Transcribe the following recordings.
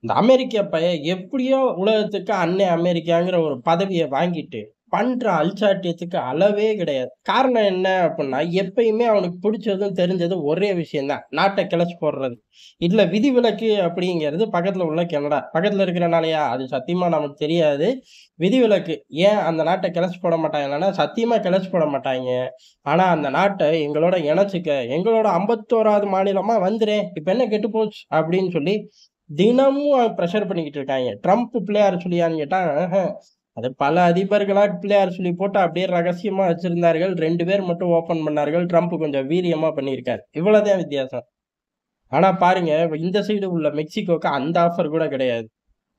இந்த அமெரிக்க பையன் எப்படியோ உலகத்துக்கு அன்னை அமெரிக்காங்கிற ஒரு பதவிய வாங்கிட்டு, பண்ற அல்சாட்டியத்துக்கு அளவே கிடையாது. காரணம் என்ன அப்புட்ன்னா, எப்பயுமே அவனுக்கு புடிச்சதும், தெரிஞ்சதும் ஒரே விஷயம் தான். நாட்ட கிளச்சு போடுறது. இதுல விதிவிலக்கு அப்படிங்கிறது பக்கத்துல உள்ள கனடா. பக்கத்துல இருக்கிறனாலயா? அது சத்தியமா நமக்கு தெரியாது. விதிவிலக்கு. ஏன் அந்த நாட்ட கிளச்சு போட மாட்டாங்களான்னா, சத்தியமா கிளச்சு போட மாட்டாய்ங்க. ஆனா அந்த நாட்ட எங்களோட இணைச்சுக்க, எங்களோட 51வது மாநிலமா வந்துரேன். இப்ப என்ன கெட்டு போச்சு? அப்படின்னு சொல்லி தினமும் பிரஷர் பண்ணிக்கிட்டு இருக்காய்ங்க. ட்ரம்ப் பிள்ளையார் சொல்லியான்னு கேட்டா, அது பல அதிபர்களா பிள்ளையார் சொல்லி போட்டு அப்படியே ரகசியமா வச்சிருந்தார்கள். 2 பேர் மட்டும் ஓப்பன் பண்ணார்கள். ட்ரம்ப் கொஞ்சம் வீரியமா பண்ணியிருக்காரு. இவ்வளவுதான் வித்தியாசம். ஆனா பாருங்க, இந்த சைடு உள்ள மெக்சிகோக்கு அந்த ஆஃபர் கூட கிடையாது.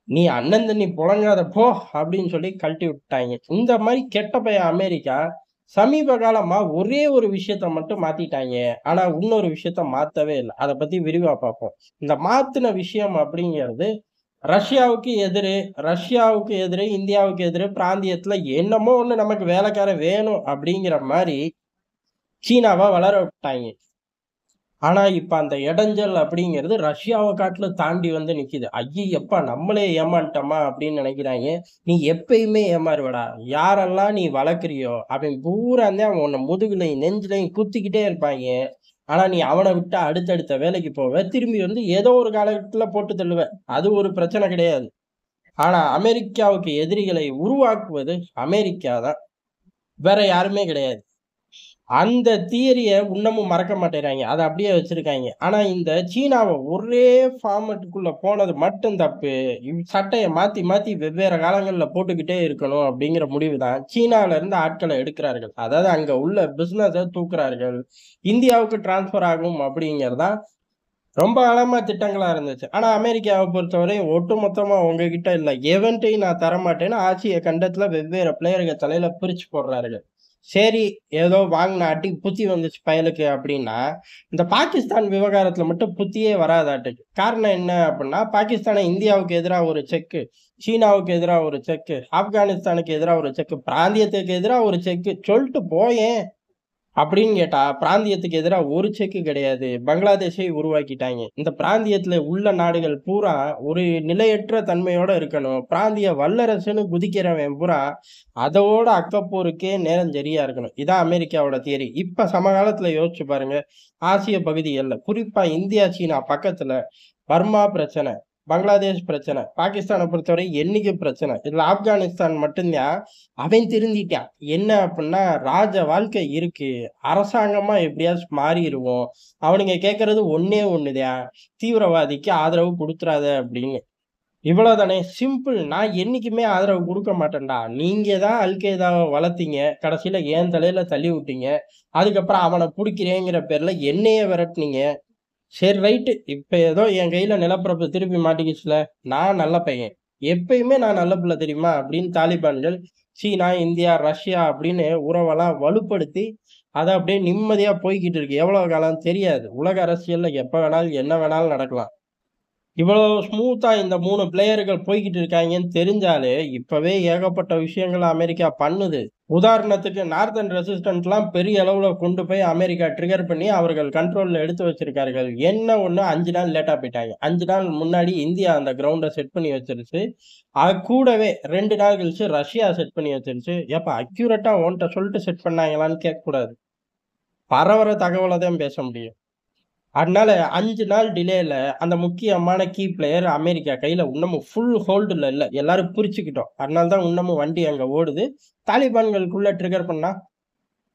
"நீ அண்ணன் தண்ணி புழங்காத போ" அப்படின்னு சொல்லி கழட்டி விட்டுட்டாய்ங்க. இந்த மாரி கெட்ட பையன் அமெரிக்கா, சமீப காலமா ஒரே ஒரு விஷயத்த மட்டும் மாத்திட்டாய்ங்க. ஆனா இன்னொரு விஷயத்த மாத்தவே இல்ல. அத பத்தி விரிவா பார்ப்போம். இந்த மாத்துன விஷயம் அப்படிங்கிறது, ரஷ்யாவுக்கு எதிரு ரஷ்யாவுக்கு எதிரு, இந்தியாவுக்கு எதிரு பிராந்தியத்துல என்னமோ ஒண்ணு நமக்கு வேலைக்காரன் வேணும் அப்படிங்கிற மாரி சீனாவ வளர விட்டாய்ங்க. ஆனா, இப்ப அந்த இடைஞ்சல் அப்படிங்கிறது ரஷ்யாவ காட்டிலும் தாண்டி வந்து நிக்குது. ஐயய்யப்பா! நம்மளே ஏமாந்துட்டோமா அப்படின்னு நினைக்கிறாய்ங்க. நீ எப்பயுமே ஏமாறுவடா. யாரெல்லாம் நீ வளர்க்கிறியோ, அவன் பூராந்தேன் உன்ன முதுகுலயும், நெஞ்சுலயும் குத்திக்கிட்டே இருப்பாய்ங்க. ஆனா, நீ அவன விட்டா அடுத்தடுத்த வேலைக்கு போவ. திரும்பி வந்து ஏதோ ஒரு காலகட்டத்துல போட்டு தள்ளுவ. அது ஒரு பிரச்சனை கிடையாது. ஆனா, அமெரிக்காவுக்கு எதிரிகளை உருவாக்குவது அமெரிக்கா தான். வேற யாருமே கிடையாது. அந்த தியரிய இன்னமும் மறக்க மாட்டேங்கிறாய்ங்க. அத அப்படியே வச்சிருக்காய்ங்க. ஆனா இந்த சீனாவ ஒரே ஃபார்மட்டுக்குள்ள போனது மட்டும் தப்பு. சட்டைய மாத்தி, மாத்தி வெவ்வேறு காலங்கள்ல போட்டுக்கிட்டே இருக்கணும் அப்படிங்கிற முடிவு தான் சீனால இருந்து ஆட்கள எடுக்கிறார்கள். அதாவது அங்க உள்ள பிசினஸ தூக்குறார்கள். இந்தியாவுக்கு டிரான்ஸ்பர் ஆகும் அப்படிங்கிறது தான் ரொம்ப காலமா திட்டங்களா இருந்துச்சு. ஆனா அமெரிக்காவ பொறுத்தவரை ஒட்டுமொத்தமா உங்ககிட்ட இல்ல. எவன்ட்டயும் நான் தரமாட்டேன்னு ஆசிய கண்டத்துல வெவ்வேறு பிளேயர்க தலையில பிரிச்சு போடுறார்கள். சரி, ஏதோ வாங்குன அடிக்கு புத்தி வந்துச்சு பயலுக்கு அப்டின்னா, இந்த பாகிஸ்தான் விவகாரத்துல மட்டும் புத்தியே வராதாட்டுக்கு. காரணம் என்ன அப்டின்னா, பாகிஸ்தான இந்தியாவுக்கு எதிரா ஒரு செக்கு, சீனாவுக்கு எதிரா ஒரு செக்கு, ஆப்கானிஸ்தானுக்கு எதிரா ஒரு செக்கு, பிராந்தியத்துக்கு எதிரா ஒரு செக்கு சொல்ட்டு போயேன். அப்படின்னு கேட்டா, பிராந்தியத்துக்கு எதிரா ஒரு செக்கு கிடையாது. பங்களாதேஷை உருவாக்கிட்டாய்ங்க. இந்த பிராந்தியத்தில உள்ள நாடுகள் பூரா ஒரு நிலையற்ற தன்மையோட இருக்கணும். பிராந்திய வல்லரசுன்னு குதிக்கிறவன் பூரா, அதோட அக்கப்போருக்கே நேரம் சரியா இருக்கணும். இதான் அமெரிக்காவோட தியரி. இப்ப சமகாலத்தில யோசிச்சு பாருங்க. ஆசிய பகுதிகள்ல, குறிப்பா இந்தியா, சீனா பக்கத்துல பர்மா பிரச்சனை, பங்களாதேஷ் பிரச்சனை, பாகிஸ்தான பொறுத்தவரை என்னைக்கு பிரச்சனை. இதுல ஆப்கானிஸ்தான் மட்டும் தான் அவன் திருந்திட்டான். என்ன அப்புட்ன்னா, ராஜ வாழ்க்கை இருக்கு. அரசாங்கமா எப்படியாச்சும் மாறிருவோம். அவனுங்க கேட்கறது ஒண்ணே ஒண்ணுதான். தீவிரவாதிக்கு ஆதரவு குடுத்துறாத அப்படின்னு. இவ்வளவுதானே சிம்பிள். நான் என்னைக்குமே ஆதரவு குடுக்க மாட்டேன்டா. நீங்க தான் அல் கெய்தாவ வளர்த்தீங்க. கடைசியில என் தலையில தள்ளி விட்டீங்க. அதுக்கப்புறம் அவன புடிக்கிறேங்கிற பேர்ல என்னைய விரட்டுனீங்க. சரி ரைட்டு. இப்ப ஏதோ என் கையில நிலப்பரப்பு திருப்பி மாட்டிக்கிச்சுல. நான் நல்ல பையன். எப்பயுமே நான் நல்ல பிள்ளை தெரியுமா? அப்படின்னு தாலிபான்கள் சீனா, இந்தியா, ரஷ்யா அப்படின்னு உறவெல்லாம் வலுப்படுத்தி, அத அப்படியே நிம்மதியா போய்க்கிட்டு இருக்கு. எவ்வளவு காலம் தெரியாது. உலக அரசியல்ல எப்ப வேணாலும், என்ன வேணாலும் நடக்கலாம். இவ்வளவு ஸ்மூத்தா இந்த 3 பிளேயர்கள் போய்க்கிட்டு இருக்காய்ங்கன்னு தெரிஞ்சாலே, இப்பவே ஏகப்பட்ட விஷயங்கள அமெரிக்கா பண்ணுது. உதாரணத்துக்கு நார்தர்ன் ரெசிஸ்டன்ட்லாம் பெரிய அளவுல கொண்டு போய் அமெரிக்கா ட்ரிகர் பண்ணி அவர்கள் கண்ட்ரோல்ல எடுத்து வச்சிருக்கார்கள். என்ன ஒண்ணு 5 நாள் லேட்டா போய்ட்டாங்க. 5 நாள் முன்னாடி இந்தியா அந்த கிரவுண்ட செட் பண்ணி வச்சிருச்சு. அது கூடவே 2 நாள் கழிச்சு ரஷ்யா செட் பண்ணி வச்சிருச்சு. ஏப்பா அக்யூரேட்டா உன்ட்ட சொல்லிட்டு செட் பண்ணாங்களான்னு கேட்கக்கூடாது. பரவற தகவல தான் பேச முடியும். அதனால 5 நாள் டிலேல அந்த முக்கியமான கீ பிளேயர் அமெரிக்கா கையில இன்னமும் ஃபுல் ஹோல்டுல இல்ல. எல்லாரும் பிரிச்சுக்கிட்டோம். அதனால தான் இன்னமும் வண்டி அங்க ஓடுது. தாலிபான்களுக்குள்ள ட்ரிகர் பண்ணா,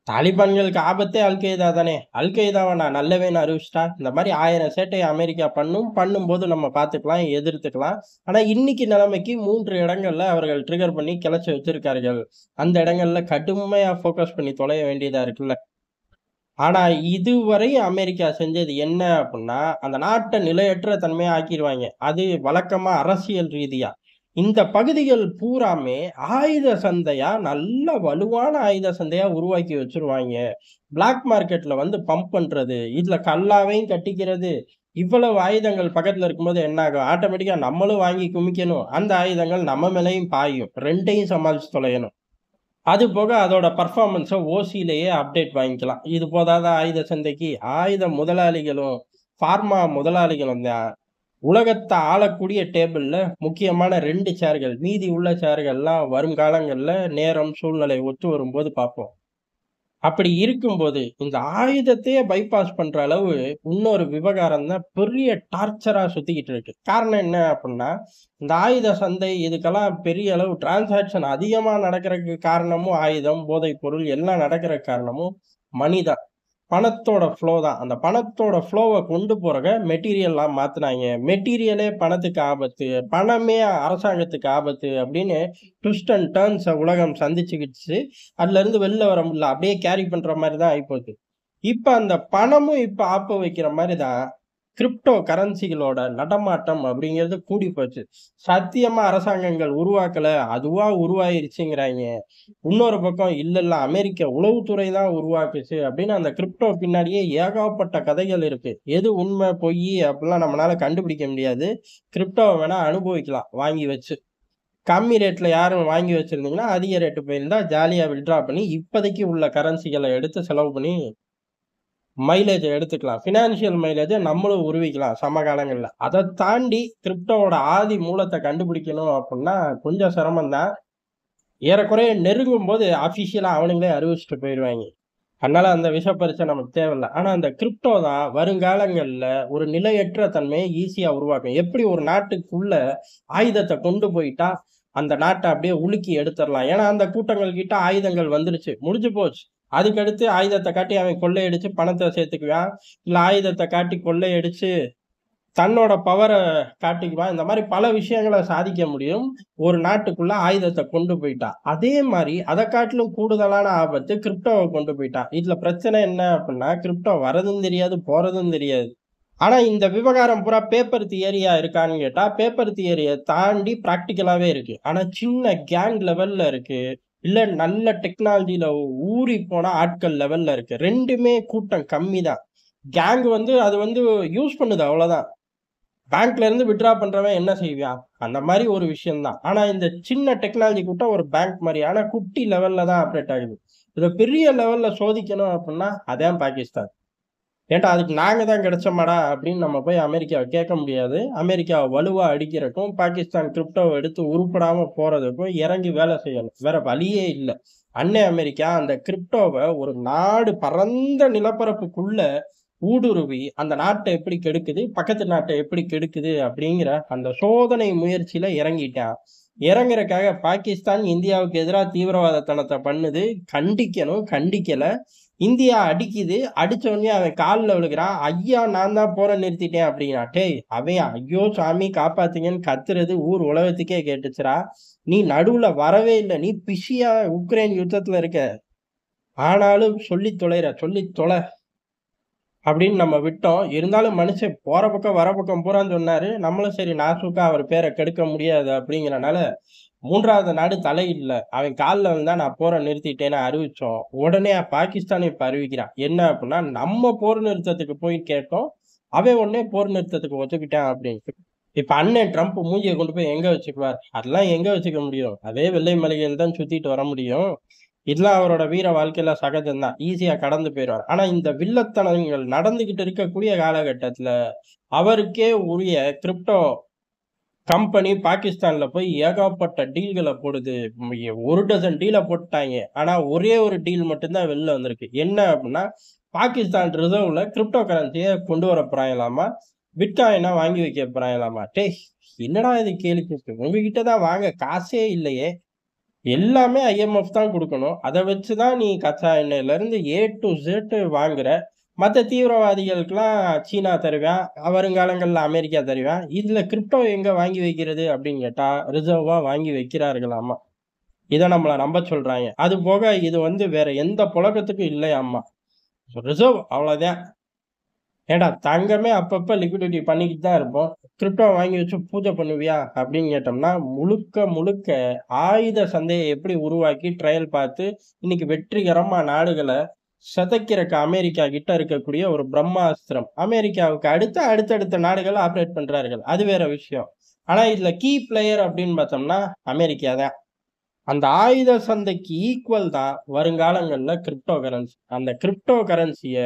தாலிபான்களுக்கு ஆபத்தே அல் கெய்தா தானே! அல் கெய்தாவ நான் நல்லவன்னு அறிவிச்சுட்டா, இந்த மாரி 1000 சேட்டைய அமெரிக்கா பண்ணும். பண்ணும்போது நம்ம பார்த்துக்கலாம், எதிர்த்துக்கலாம். ஆனா இன்னைக்கு நிலைமைக்கு 3 இடங்கள்ல அவர்கள் ட்ரிகர் பண்ணி கிளச்சு வச்சிருக்கார்கள். அந்த இடங்கள்ல கடுமையா ஃபோக்கஸ் பண்ணி தொலைய வேண்டியதா இருக்குல்ல. ஆனா, இதுவரை அமெரிக்கா செஞ்சது என்ன அப்புட்ன்னா, அந்த நாட்ட நிலையற்ற தன்மையா ஆக்கிருவாய்ங்க. அது வழக்கமா அரசியல் ரீதியா. இந்த பகுதிகள் பூராமே ஆயுத சந்தையா, நல்ல வலுவான ஆயுத சந்தையா உருவாக்கி வச்சுருவாய்ங்க. பிளாக் மார்க்கெட்ல வந்து பம்ப் பண்றது, இதுல கல்லாவையும் கட்டிக்கிறது. இவ்வளவு ஆயுதங்கள் பக்கத்துல இருக்கும்போது என்ன ஆகும்? ஆட்டோமேட்டிக்கா நம்மளும் வாங்கி குமிக்கணும். அந்த ஆயுதங்கள் நம்ம மேலயும் பாயும். 2யும் சமாளிச்சு தொலையணும். அது போக அதோட பெர்ஃபார்மன்ஸ ஓசியிலேயே அப்டேட் வாங்கிக்கலாம். இது போதாதா ஆயுத சந்தைக்கு? ஆயுத முதலாளிகளும், பார்மா முதலாளிகளும் தான் உலகத்த ஆளக்கூடிய டேபிள்ல முக்கியமான 2 சேர்கள். மீதி உள்ள சேர்கள்லாம் வருங்காலங்கள்ல நேரம், சூழ்நிலை ஒத்து வரும்போது பார்ப்போம். அப்படி இருக்கும்போது, இந்த ஆயுதத்தையே பைபாஸ் பண்ற அளவு இன்னொரு விவகாரம் தான் பெரிய டார்ச்சரா சுத்திக்கிட்டு இருக்கு. காரணம் என்ன அப்புட்ன்னா, இந்த ஆயுத சந்தை இதுக்கெல்லாம் பெரிய அளவு டிரான்சாக்ஷன் அதிகமா நடக்கிறதுக்கு காரணமும் ஆயுதம், போதைப் பொருள் எல்லாம் நடக்கிறதுக்கு காரணமும் மனி தான். பணத்தோட ஃப்ளோ தான். அந்த பணத்தோட ஃப்ளோவ கொண்டு போறத மெட்டீரியலா மாத்துனாய்ங்க. மெட்டீரியலே பணத்துக்கு ஆபத்து. பணமே அரசாங்கத்துக்கு ஆபத்து அப்படின்னு ட்விஸ்ட் அண்ட் டர்ன்ஸ உலகம் சந்திச்சுக்கிச்சு. அதுலருந்து வெளில வர முடியல. அப்படியே கேரி பண்ற மாரி தான் ஆயிப்போச்சு. இப்ப அந்த பணமும் இப்ப ஆப்பு வைக்கிற மாரி தான், கிரிப்டோ கரன்சிகளோட நடமாட்டம் அப்படிங்கிறது கூடி போச்சு. சத்தியமா அரசாங்கங்கள் உருவாக்கல. அதுவா உருவாயிருச்சுங்கிறாய்ங்க. இன்னொரு பக்கம் இல்ல அமெரிக்க உளவுத்துறை தான் உருவாக்குச்சு அப்படின்னு அந்த கிரிப்டோ பின்னாடியே ஏகப்பட்ட கதைகள் இருக்கு. எது உண்மை, பொய் அப்படிலாம் நம்மளால கண்டுபிடிக்க முடியாது. கிரிப்டோவ வேணா அனுபவிக்கலாம் வாங்கி வச்சு. கம்மி ரேட்ல யாரும் வாங்கி வச்சிருந்தீங்கன்னா, அதிக ரேட் போயிருந்தா ஜாலியா வித்ட்ரா பண்ணி இப்போதைக்கு உள்ள கரன்சிகள எடுத்து செலவு பண்ணி மைலேஜ எடுத்துக்கலாம். ஃபினான்ஷியல் மைலேஜ நம்மளும் உருவிக்கலாம் சமகாலங்கள்ல. அத தாண்டி கிரிப்டோவோட ஆதி மூலத்த கண்டுபிடிக்கணும் அப்புட்ன்னா கொஞ்சம் சிரமம் தான். ஏறக்குறைய நெருங்கும்போது ஆஃபிஷியலா அவனுங்களே அறிவிச்சுட்டு போயிருவாய்ங்க. அதனால அந்த விஷ பரீட்சை நமக்கு தேவையில்ல. ஆனா அந்த கிரிப்டோ தான் வருங்காலங்கள்ல ஒரு நிலையற்ற தன்மைய ஈஸியா உருவாக்கும். எப்படி ஒரு நாட்டுக்குள்ள ஆயுதத்த கொண்டு போயிட்டா, அந்த நாட்ட அப்படியே உலுக்கி எடுத்துறலாம். ஏன்னா அந்த கூட்டங்கள் கிட்ட ஆயுதங்கள் வந்துருச்சு. முடிஞ்சு போச்சு. அதுக்கடுத்து ஆயுதத்த காட்டி அவன் கொள்ளையடிச்சு பணத்த சேர்த்துக்குவான். இல்ல ஆயுதத்த காட்டி கொள்ளையடிச்சு தன்னோட பவர காட்டிக்குவான். இந்த மாரி பல விஷயங்கள சாதிக்க முடியும். ஒரு நாட்டுக்குள்ள ஆயுதத்த கொண்டு போயிட்டா. அதே மாரி அத காட்டிலும் கூடுதலான ஆபத்து கிரிப்டோவ கொண்டு போயிட்டா. இதுல பிரச்சனை என்ன அப்டின்னா, கிரிப்டோ வரதும் தெரியாது, போறதும் தெரியாது. ஆனா இந்த விவகாரம் பூரா பேப்பர் தியரியா இருக்கான்னு கேட்டா, பேப்பர் தியரிய தாண்டி பிராக்டிகலாவே இருக்கு. ஆனா சின்ன கேங் லெவல்ல இருக்கு. இல்ல நல்ல டெக்னாலஜில ஊறிப்போன ஆட்கள் லெவல்ல இருக்கு. 2மே கூட்டம் கம்மி தான். கேங் வந்து அது வந்து யூஸ் பண்ணுது அவ்வளோதான். பேங்க்ல இருந்து வித்ட்ரா பண்றவன் என்ன செய்வான்? அந்த மாரி ஒரு விஷயம் தான். ஆனா இந்த சின்ன டெக்னாலஜி கூட்டம் ஒரு பேங்க் மாரி. ஆனா குட்டி லெவல்ல தான் ஆப்பரேட் ஆகுது. இத பெரிய லெவல்ல சோதிக்கணும் அப்டின்னா, அதான் பாகிஸ்தான். ஏன்டா அதுக்கு நாங்க தான் கிடைச்சோமாடா அப்படின்னு நம்ம போய் அமெரிக்காவ கேட்க முடியாது. அமெரிக்காவ வலுவா அடிக்கிறக்கும், பாகிஸ்தான் கிரிப்டோவ எடுத்து உருப்படாம போறதுக்கும் இறங்கி வேலை செய்யணும். வேற வழியே இல்ல. அன்னை அமெரிக்கா அந்த கிரிப்டோவ ஒரு நாடு பரந்த நிலப்பரப்புக்குள்ள ஊடுருவி, அந்த நாட்ட எப்படி கெடுக்குது, பக்கத்து நாட்ட எப்படி கெடுக்குது அப்படிங்கிற அந்த சோதனை முயற்சியில இறங்கிட்டான். இறங்குறதுக்காக பாகிஸ்தான் இந்தியாவுக்கு எதிரா தீவிரவாதத்தனத்த பண்ணுது. கண்டிக்கணும், கண்டிக்கல. இந்தியா அடிக்குது. அடிச்ச உடனே அவன் கால்ல விழுகுறான். ஐயா நான் தான் போர நிறுத்திட்டேன் அப்படிங்கிறான். டேய் அவன் ஐயோ சாமி காப்பாத்துங்கன்னு கத்துறது ஊர் உலகத்துக்கே கேட்டுச்சுடா. நீ நடுவுல வரவே இல்ல. நீ பிஸியா உக்ரைன் யுத்தத்துல இருக்க. ஆனாலும் சொல்லி தொலைற, சொல்லி தொல. அப்படின்னு நம்ம விட்டோம். இருந்தாலும் மனுஷன் போற பக்கம், வர பக்கம் பூரான்னு சொன்னாரு. நம்மளும் சரி நாசூக்கா அவர் பேர கெடுக்க முடியாது அப்படிங்கிறனால, 3வது நாடு தலையிடல. அவன் கால்ல விழுந்தா நான் போர நிறுத்திட்டேன்னு அறிவிச்சோம். உடனே பாகிஸ்தான் இப்ப அறிவிக்கிறான். என்ன அப்படின்னா, நம்ம போர் நிறுத்தத்துக்கு போய் கேட்டோம். அவன் உடனே போர் நிறுத்தத்துக்கு ஒத்துக்கிட்டான் அப்படின்ட்டு. இப்ப அண்ணன் ட்ரம்ப் மூஞ்சிய கொண்டு போய் எங்க வச்சுக்குவார்? அதெல்லாம் எங்க வச்சுக்க முடியும்? அதே வெள்ளை மாளிகையில தான் சுத்திட்டு வர முடியும். இதெல்லாம் அவரோட வீர வாழ்க்கையில சகஜம் தான். ஈஸியா கடந்து போயிருவார். ஆனா இந்த வில்லத்தனங்கள் நடந்துகிட்டு இருக்கக்கூடிய காலகட்டத்துல, அவருக்கே உரிய கிரிப்டோ கம்பெனி பாகிஸ்தான்ல போய் ஏகப்பட்ட டீல்கள போடுது. ஒரு டசன் டீல போட்டுட்டாய்ங்க. ஆனா ஒரே ஒரு டீல் மட்டும் தான் வெளில வந்திருக்கு. என்ன அப்டின்னா, பாகிஸ்தான் ரிசர்வ்ல கிரிப்டோ கரன்சிய கொண்டு வர போறாங்களாமா. பிட்காயின வாங்கி வைக்க போறாங்களாமா. டேய்! என்னடா இது கேலி கூத்து? உங்ககிட்ட தான் வாங்க காசே இல்லையே! எல்லாமே ஐஎம்எஃப் தான் குடுக்கணும். அத வச்சு தான் நீ கச்சா எண்ணெயிலருந்து ஏ டூ இசட் வாங்குற. மத்த தீவிரவாதிகளுக்கெல்லாம் சீனா தருவான். வருங்காலங்கள்ல அமெரிக்கா தருவான். இதுல கிரிப்டோ எங்க வாங்கி வைக்கிறது அப்படின்னு கேட்டா, ரிசர்வா வாங்கி வைக்கிறார்களாமா. இத நம்மள நம்ப சொல்றாய்ங்க. அது போக இது வந்து வேற எந்த புழக்கத்துக்கும் இல்லையாமா. ரிசர்வ் அவ்வளோதான். ஏன்டா தங்கமே அப்பப்ப லிக்விடிட்டி பண்ணிக்கிட்டு தான் இருப்போம். கிரிப்டோ வாங்கி வச்சு பூஜை பண்ணுவியா? அப்படின்னு கேட்டோம்னா, முழுக்க முழுக்க ஆயுத சந்தைய எப்படி உருவாக்கி ட்ரையல் பார்த்து, இன்னைக்கு வெற்றிகரமா நாடுகள சிதைக்கிறக்கு அமெரிக்கா கிட்ட இருக்கக்கூடிய ஒரு பிரம்மாஸ்திரம். அமெரிக்காவுக்கு அடுத்து அடுத்தடுத்த நாடுகள் ஆப்பரேட் பண்றார்கள். அது வேற விஷயம். ஆனா இதுல கீ பிளேயர் அப்படின்னு பார்த்தோம்னா, அமெரிக்கா தான். அந்த ஆயுத சந்தைக்கு ஈக்குவல் தான் வருங்காலங்கள்ல கிரிப்டோ கரன்சி. அந்த கிரிப்டோ கரன்சிய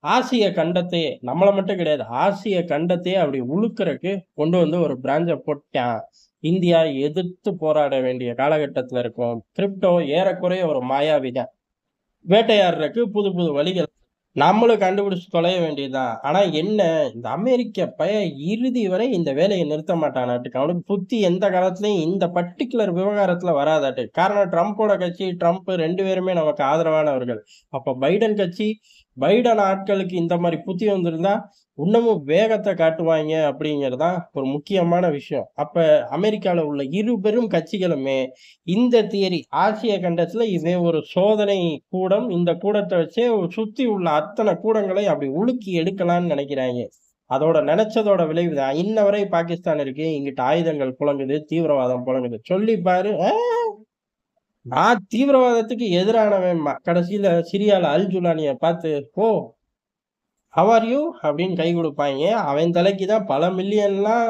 ஆசிய கண்டத்தையே நம்மள மட்டும் கிடையாது. ஆசிய கண்டத்தையே அப்படி உழுக்குறக்கு கொண்டு வந்து ஒரு பிரான்ச்ச போட்டான். இந்தியா எதிர்த்து போராட வேண்டிய காலகட்டத்துல இருக்கும். கிரிப்டோ ஏறக்குறைய ஒரு மாயாவி தான். வேட்டையாடுறக்கு புது புது வழிகள். நம்மளும் கண்டுபிடிச்சு தொலைய வேண்டியதுதான். ஆனா என்ன, இந்த அமெரிக்க இறுதி வரை இந்த வேலைய நிறுத்த மாட்டானாட்டுக்கு. அவனுக்கு புத்தி எந்த காலத்துலயும் இந்த பர்ட்டிகுலர் விவகாரத்துல வராதாட்டுக்கு. காரணம் ட்ரம்போட கட்சி, ட்ரம்ப் 2 பேருமே நமக்கு ஆதரவானவர்கள். அப்ப பைடன் கட்சி, பைடன் ஆட்களுக்கு இந்த மாரி புத்தி வந்திருந்தா, இன்னமும் வேகத்த காட்டுவாய்ங்க அப்படிங்கிறது தான் ஒரு முக்கியமான விஷயம். அப்ப அமெரிக்கால உள்ள இரு பெரும் கட்சிகளுமே இந்த தியரி ஆசிய கண்டத்துல இவன் ஒரு சோதனை கூடம். இந்த கூடத்த வச்சே சுத்தி உள்ள அத்தன கூடங்களை அப்படி உலுக்கி எடுக்கலான்னு நெனைக்கிறாய்ங்க. அதோட நெனச்சதோட விளைவுதான். இன்ன வரை பாகிஸ்தான் இருக்கு. இங்கிட்டு ஆயுதங்கள் புழங்குது, தீவிரவாதம் புழங்குது. சொல்லி பாரு. நான் தீவிரவாதத்துக்கு எதிரானவன்ம்பா. கடைசியில சிரியால அல் ஜுலானிய பாத்து, "ஓ! How are you?" அப்படின்னு கை குடுப்பாய்ங்க. அவன் தலைக்கு தான் பல மில்லியன்லாம்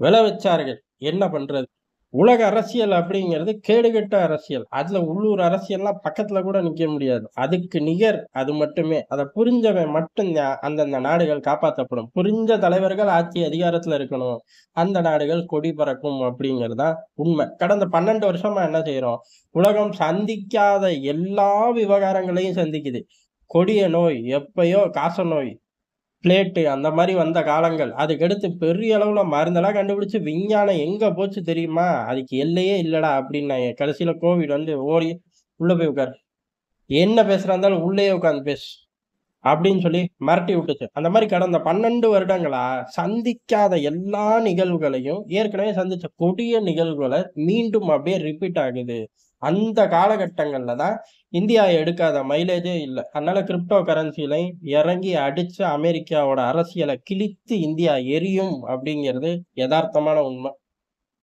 விலை வச்சார்கள். என்ன பண்றது? உலக அரசியல் அப்படிங்கிறது கேடுகெட்ட அரசியல். அதுல உள்ளூர் அரசியல்லாம் பக்கத்துல கூட நிக்க முடியாது. அதுக்கு நிகர் அது மட்டுமே. அத புரிஞ்சவன் மட்டும் தான் அந்தந்த நாடுகள் காப்பாத்தப்படும். புரிஞ்ச தலைவர்கள் ஆட்சி அதிகாரத்துல இருக்கணும். அந்த நாடுகள் கொடி பறக்கும் அப்படிங்கிறது தான் உண்மை. கடந்த 12 வருஷமா என்ன செய்றோம்? உலகம் சந்திக்காத எல்லா விவகாரங்களையும் சந்திக்குது. கொடிய நோய், எப்பயோ காசநோய், பிளேட்டு அந்த மாரி வந்த காலங்கள். அதுக்கடுத்து பெரிய அளவுல மருந்தெல்லாம் கண்டுபிடிச்சு விஞ்ஞானம் எங்க போச்சு தெரியுமா? அதுக்கு எல்லையே இல்லடா அப்டின்னாய்ங்க. கடைசில கோவிட் வந்து ஓடி உள்ள போய் உட்காரு. என்ன பேசுறதா இருந்தாலும் உள்ளயே உட்கார்ந்து பேசு. அப்டின்னு சொல்லி மிரட்டி விட்டுச்சு. அந்த மாரி கடந்த 12 வருடங்களா சந்திக்காத எல்லா நிகழ்வுகளையும் ஏற்கனவே சந்திச்ச கொடிய நிகழ்வுகள மீண்டும் அப்டியே ரிப்பீட் ஆகுது. அந்த காலகட்டங்கள்ல தான் இந்தியா எடுக்காத மைலேஜே இல்ல. அதனால கிரிப்டோ கரன்சிலயும் இறங்கி அடிச்சு அமெரிக்காவோட அரசியல கிழித்து இந்தியா எரியும் அப்டிங்கிறது எதார்த்தமான உண்ம.